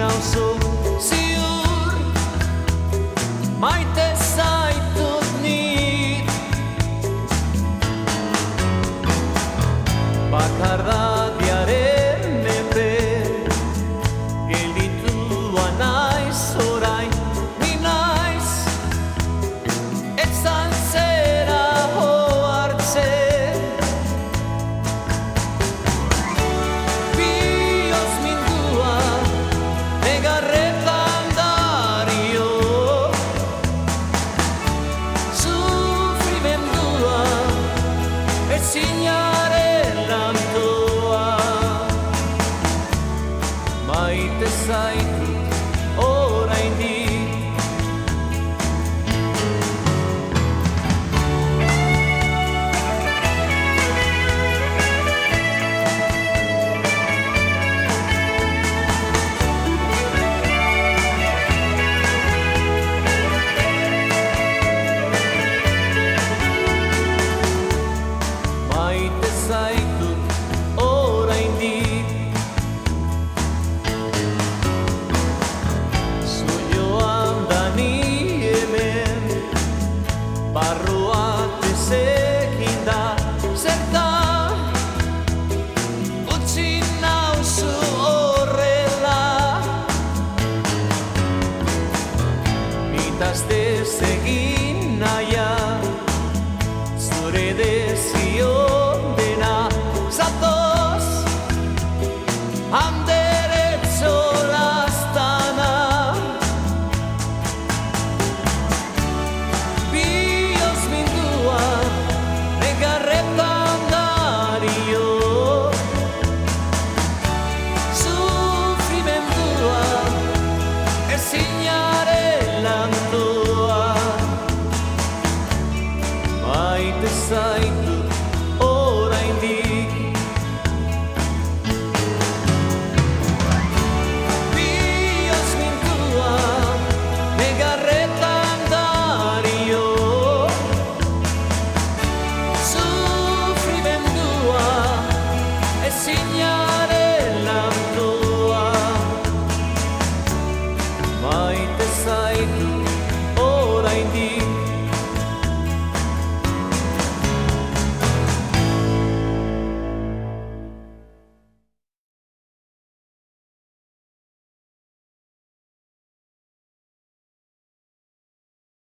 nauzu ziur maite zaitut nik bakardadiaren menpe gelditua naiz orain ni naiz etzan zera hartzen bihotz mindua negarretan dario sufrimendua ezinaren lantoa maite zaitut oraindik maite zaitut oraindik zuioan da ni hemen barruak ezekin da zertan utzi nauzu horrela nitaz desegin nahia zure dezion dena zatoz handeretzo lastana bihotz mindua negarretan dario sufrimendua ezinaren lantoa maite zaitut oraindik bihotz mindua negarretan dario sufrimendua ezinaren lantoa maite zaitut oraindik